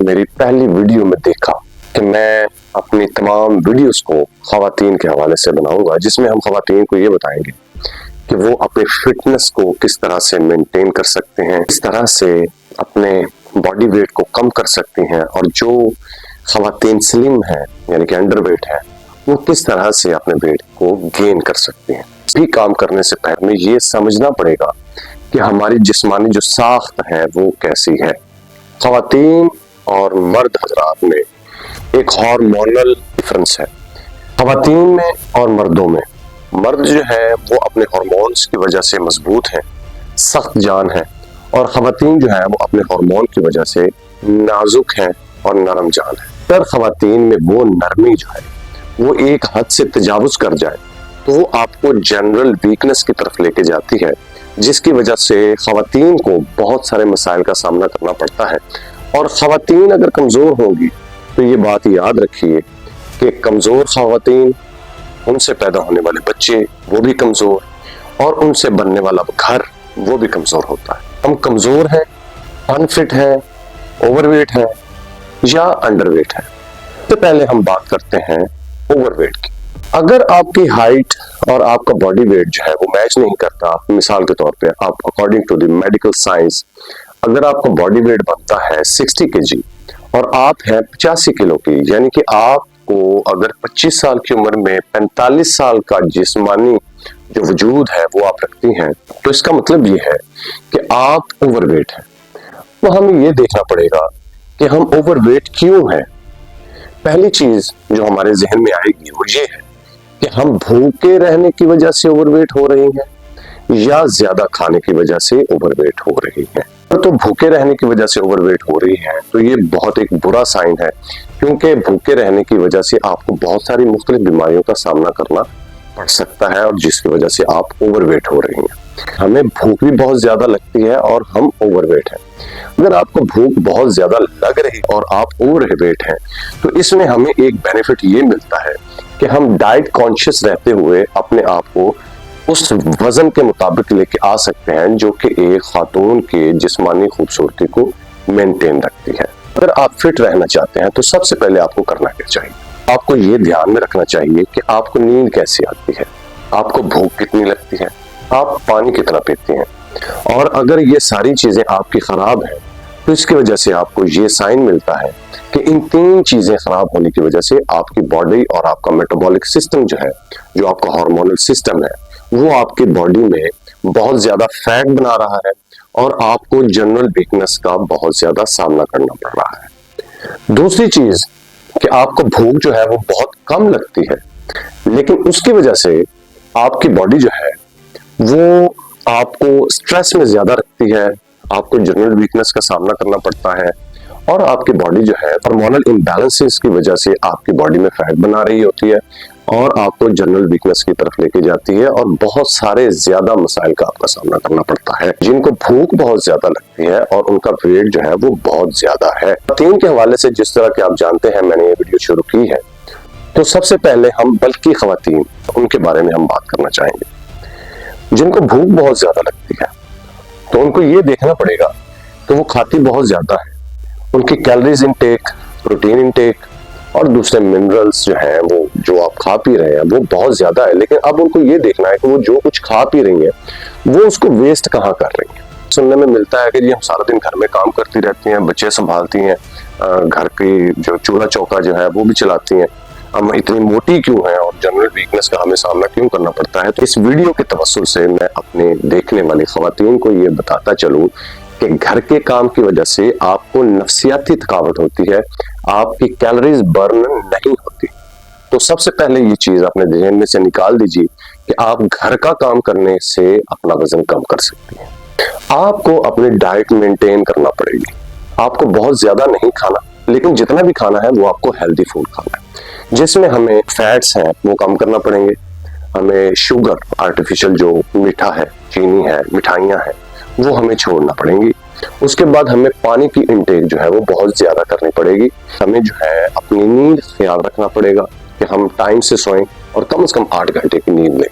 मेरी पहली वीडियो में देखा कि मैं अपनी तमाम वीडियोस को ख़वातीन के हवाले से बनाऊंगा, जिसमें हम ख़वातीन को ये बताएंगे कि वो अपने फिटनेस को किस तरह से मेंटेन कर सकते हैं, किस तरह से अपने बॉडी वेट को कम कर सकती हैं, और जो ख़वातीन स्लिम है यानी कि अंडर वेट है वो किस तरह से अपने वेट को गेन कर सकती हैं। भी काम करने से पहले हमें ये समझना पड़ेगा कि हमारी जिस्मानी जो साख्त है वो कैसी है। ख़वातीन और मर्द हजरात में एक हार्मोनल डिफरेंस है। ख़वातीन में और मर्दों में, मर्द जो है वो अपने हार्मोन्स की वजह से मजबूत है, सख्त जान है, और ख़वातीन जो है वो अपने हार्मोन की वजह से नाजुक है और नरम जान है। पर ख़वातीन में वो नरमी जो है वो एक हद से तजावुज़ कर जाए तो वो आपको जनरल वीकनेस की तरफ लेके जाती है, जिसकी वजह से ख़वातीन को बहुत सारे मसाइल का सामना करना पड़ता है। और ख़वातीन अगर कमज़ोर होंगी तो ये बात याद रखिए कि कमज़ोर ख़वातीन, उनसे पैदा होने वाले बच्चे वो भी कमज़ोर, और उनसे बनने वाला घर वो भी कमज़ोर होता है। हम कमज़ोर हैं, अनफिट हैं, ओवरवेट हैं या अंडरवेट हैं। तो पहले हम बात करते हैं ओवरवेट की। अगर आपकी हाइट और आपका बॉडी वेट जो है वो मैच नहीं करता, मिसाल के तौर पे आप according to the medical science, अगर आपका बॉडी वेट बनता है 60 kg और आप हैं 85 किलो की, यानी कि आपको अगर 25 साल की उम्र में 45 साल का जिस्मानी जो वजूद है वो आप रखती हैं, तो इसका मतलब ये है कि आप ओवरवेट हैं। तो हमें ये देखना पड़ेगा कि हम ओवरवेट क्यों हैं। पहली चीज जो हमारे जहन में आएगी वो ये है कि हम भूखे रहने की वजह से ओवरवेट हो रही हैं या ज्यादा खाने की वजह से ओवरवेट हो रही हैं। तो भूखे रहने की वजह से ओवरवेट हो रही है तो ये बहुत एक बुरा साइन है, क्योंकि भूखे रहने की वजह से आपको बहुत सारी मुख्तलिफ बीमारियों का सामना करना पड़ सकता है, और जिसकी वजह से आप ओवरवेट हो रही हैं। हमें भूख भी बहुत ज्यादा लगती है और हम ओवरवेट हैं। अगर आपको भूख बहुत ज्यादा लग रही और आप ओवरवेट हैं तो इसमें हमें एक बेनिफिट ये मिलता है कि हम डाइट कॉन्शियस रहते हुए अपने आप को उस वजन के मुताबिक लेके आ सकते हैं जो कि एक खातून के जिस्मानी खूबसूरती को मेंटेन रखती है। अगर आप फिट रहना चाहते हैं तो सबसे पहले आपको करना क्या चाहिए, आपको ये ध्यान में रखना चाहिए कि आपको नींद कैसी आती है, आपको भूख कितनी लगती है, आप पानी कितना पीते हैं। और अगर ये सारी चीजें आपकी खराब हैं तो इसकी वजह से आपको ये साइन मिलता है कि इन तीन चीजें खराब होने की वजह से आपकी बॉडी और आपका मेटाबॉलिक सिस्टम जो है, जो आपका हार्मोनल सिस्टम है, वो आपकी बॉडी में बहुत ज्यादा फैट बना रहा है और आपको जनरल वीकनेस का बहुत ज्यादा सामना करना पड़ रहा है। दूसरी चीज कि आपको भूख जो है वो बहुत कम लगती है, लेकिन उसकी वजह से आपकी बॉडी जो है वो आपको स्ट्रेस में ज्यादा रखती है, आपको जनरल वीकनेस का सामना करना पड़ता है, और आपकी बॉडी जो है हार्मोनल इम्बैलेंसेस की वजह से आपकी बॉडी में फैट बना रही होती है और आपको जनरल वीकनेस की तरफ लेके जाती है, और बहुत सारे ज्यादा मसाइल का आपका सामना करना पड़ता है। जिनको भूख बहुत ज्यादा लगती है और उनका वेट जो है वो बहुत ज्यादा है। ख़वातीन के हवाले से जिस तरह के आप जानते हैं मैंने ये वीडियो शुरू की है, तो सबसे पहले हम बल्कि ख़वातीन उनके बारे में हम बात करना चाहेंगे। जिनको भूख बहुत ज्यादा लगती है तो उनको ये देखना पड़ेगा कि वो खाती बहुत ज्यादा है, उनकी कैलोरीज इनटेक, प्रोटीन इनटेक और दूसरे मिनरल्स जो हैं वो जो आप खा पी रहे हैं वो बहुत ज्यादा है। लेकिन अब उनको ये देखना है कि वो जो कुछ खा पी रही हैं वो उसको वेस्ट कहाँ कर रही हैं। सुनने में मिलता है कि जी हम सारा दिन घर में काम करती रहती हैं, बच्चे संभालती हैं, घर की जो चूल्हा चौका जो है वो भी चलाती हैं, हम इतनी मोटी क्यों हैं और जनरल वीकनेस का हमें सामना क्यों करना पड़ता है। तो इस वीडियो के तवस्सुल से मैं अपने देखने वाली ख़वातीन को ये बताता चलूं कि घर के काम की वजह से आपको नफ्सियाती थकावट होती है, आपकी कैलोरीज बर्न नहीं होती। तो सबसे पहले ये चीज अपने ध्यान में से निकाल दीजिए कि आप घर का काम करने से अपना वजन कम कर सकती हैं। आपको अपनी डाइट मेंटेन करना पड़ेगी, आपको बहुत ज्यादा नहीं खाना, लेकिन जितना भी खाना है वो आपको हेल्दी फूड खाना है, जिसमें हमें फैट्स हैं वो कम करना पड़ेंगे, हमें शुगर आर्टिफिशियल जो मीठा है, चीनी है, मिठाइयाँ हैं वो हमें छोड़ना पड़ेंगी। उसके बाद हमें पानी की इंटेक जो है वो बहुत ज्यादा करनी पड़ेगी। हमें जो है अपनी नींद ख्याल रखना पड़ेगा कि हम टाइम से सोएं और कम से कम 8 घंटे की नींद लें।